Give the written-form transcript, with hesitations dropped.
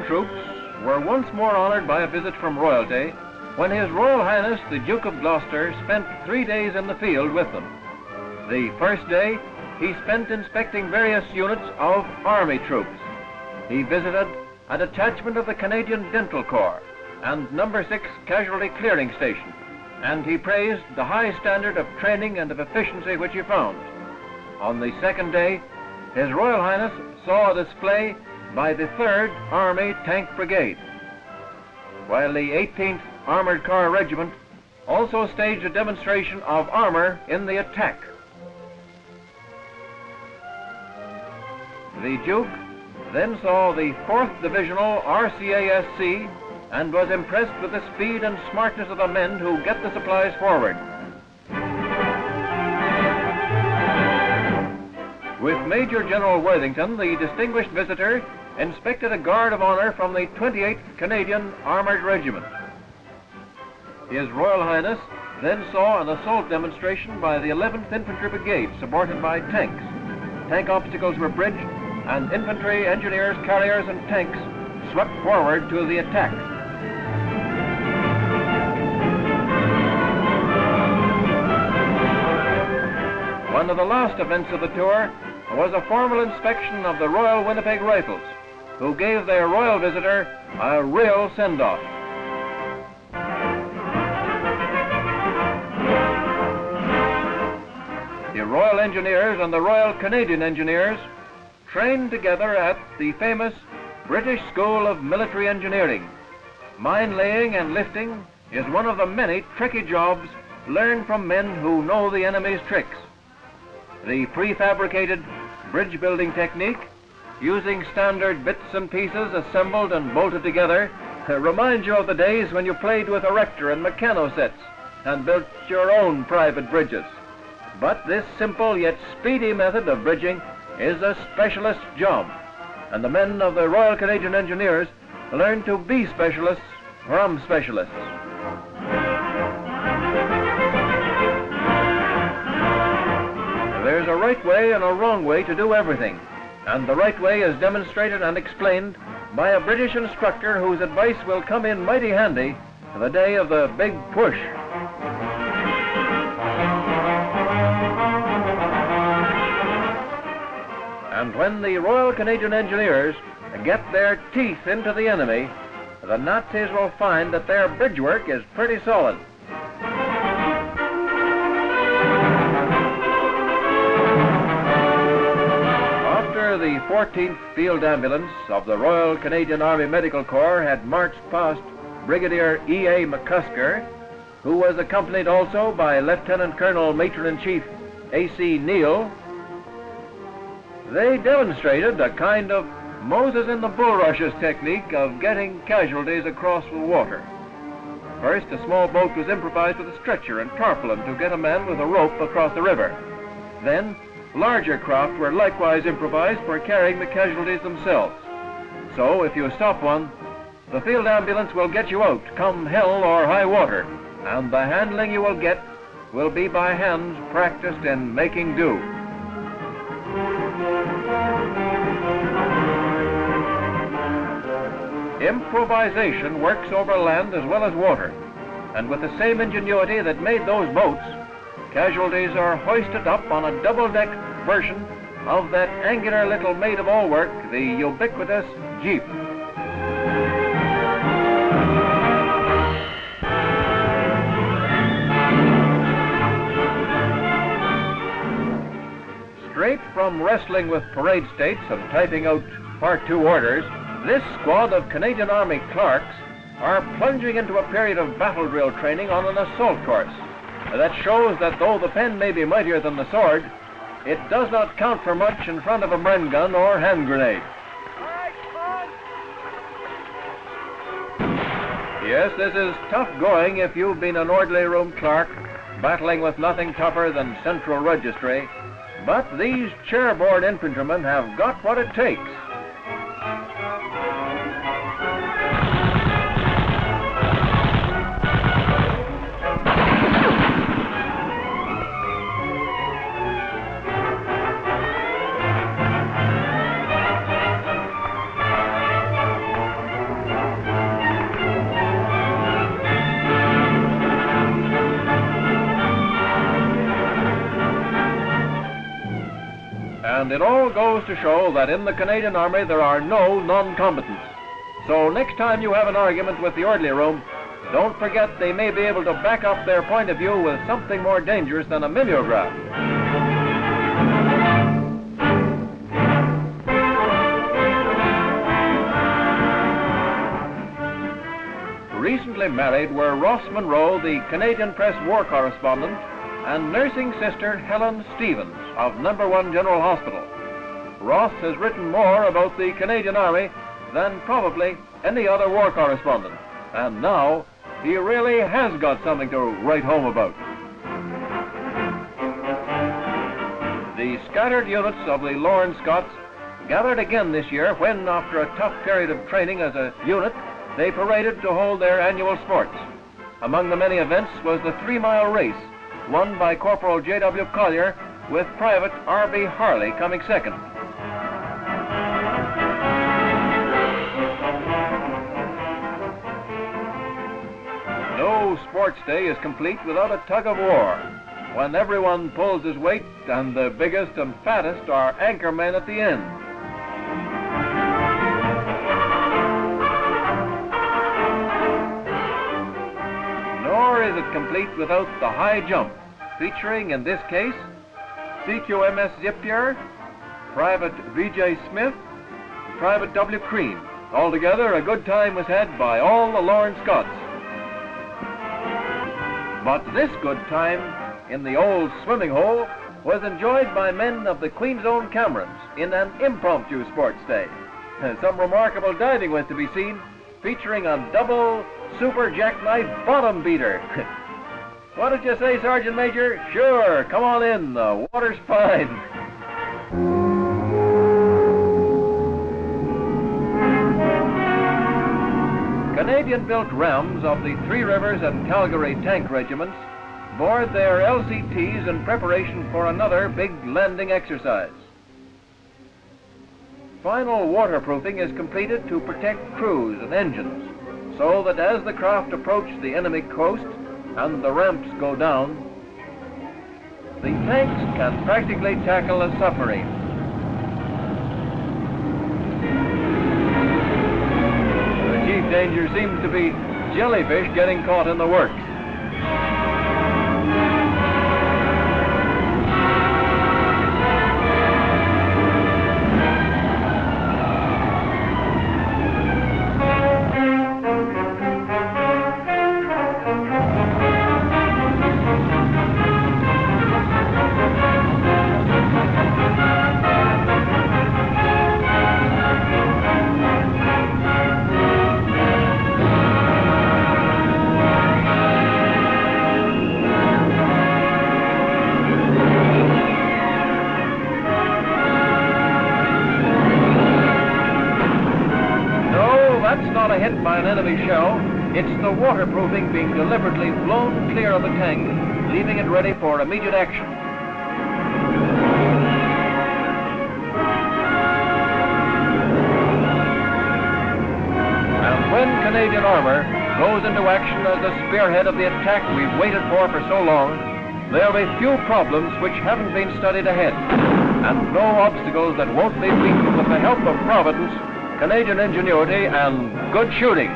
troops were once more honored by a visit from royalty when His Royal Highness the Duke of Gloucester spent 3 days in the field with them. The first day he spent inspecting various units of Army troops. He visited a detachment of the Canadian Dental Corps and No. 6 Casualty Clearing Station, and he praised the high standard of training and of efficiency which he found. On the second day, His Royal Highness saw a display by the 3rd Army Tank Brigade, while the 18th Armored Car Regiment also staged a demonstration of armor in the attack. The Duke then saw the 4th Divisional RCASC and was impressed with the speed and smartness of the men who get the supplies forward. With Major General Worthington, the distinguished visitor inspected a guard of honor from the 28th Canadian Armored Regiment. His Royal Highness then saw an assault demonstration by the 11th Infantry Brigade supported by tanks. Tank obstacles were bridged and infantry, engineers, carriers and tanks swept forward to the attack. One of the last events of the tour was a formal inspection of the Royal Winnipeg Rifles, who gave their royal visitor a real send-off. The Royal Engineers and the Royal Canadian Engineers trained together at the famous British School of Military Engineering. Mine laying and lifting is one of the many tricky jobs learned from men who know the enemy's tricks. The prefabricated bridge building technique, using standard bits and pieces assembled and bolted together, reminds you of the days when you played with erector and meccano sets and built your own private bridges. But this simple yet speedy method of bridging is a specialist job, and the men of the Royal Canadian Engineers learn to be specialists from specialists. There's a right way and a wrong way to do everything, and the right way is demonstrated and explained by a British instructor whose advice will come in mighty handy the day of the big push. And when the Royal Canadian Engineers get their teeth into the enemy, the Nazis will find that their bridge work is pretty solid. After the 14th Field Ambulance of the Royal Canadian Army Medical Corps had marched past Brigadier E.A. McCusker, who was accompanied also by Lieutenant Colonel Matron-in-Chief A.C. Neal, they demonstrated a kind of Moses in the bulrushes technique of getting casualties across the water. First, a small boat was improvised with a stretcher and tarpaulin to get a man with a rope across the river. Then, larger craft were likewise improvised for carrying the casualties themselves. So, if you stop one, the field ambulance will get you out, come hell or high water, and the handling you will get will be by hands practiced in making do. Improvisation works over land as well as water, and with the same ingenuity that made those boats, casualties are hoisted up on a double-deck version of that angular little maid-of-all-work, the ubiquitous Jeep. Straight from wrestling with parade states and typing out Part 2 orders, this squad of Canadian Army clerks are plunging into a period of battle drill training on an assault course. That shows that though the pen may be mightier than the sword, it does not count for much in front of a Bren gun or hand grenade. Yes, this is tough going if you've been an orderly room clerk, battling with nothing tougher than central registry. But these chairboard infantrymen have got what it takes. And it all goes to show that in the Canadian Army there are no non-combatants. So next time you have an argument with the orderly room, don't forget they may be able to back up their point of view with something more dangerous than a mimeograph. Recently married were Ross Monroe, the Canadian Press war correspondent, and nursing sister Helen Stevens of No. 1 General Hospital. Ross has written more about the Canadian Army than probably any other war correspondent, and now he really has got something to write home about. The scattered units of the Lorne Scots gathered again this year when, after a tough period of training as a unit, they paraded to hold their annual sports. Among the many events was the 3-mile race, won by Corporal J.W. Collier, with Private R.B. Harley coming second. No sports day is complete without a tug of war, when everyone pulls his weight and the biggest and fattest are anchor men at the end. Nor is it complete without the high jump, featuring, in this case, CQMS Zipier, Private V.J. Smith, Private W. Crean. Altogether, a good time was had by all the Lorne Scots. But this good time in the old swimming hole was enjoyed by men of the Queen's Own Camerons in an impromptu sports day. Some remarkable diving was to be seen, featuring a double super jackknife bottom beater. What did you say, Sergeant Major? Sure, come on in, the water's fine. Canadian-built rams of the Three Rivers and Calgary tank regiments board their LCTs in preparation for another big landing exercise. Final waterproofing is completed to protect crews and engines, so that as the craft approach the enemy coast and the ramps go down, the tanks can practically tackle a submarine. The chief danger seems to be jellyfish getting caught in the works. Not a hit by an enemy shell, it's the waterproofing being deliberately blown clear of the tank, leaving it ready for immediate action. And when Canadian armor goes into action as the spearhead of the attack we've waited for so long, there'll be few problems which haven't been studied ahead, and no obstacles that won't be beaten with the help of Providence, Canadian ingenuity, and good shooting.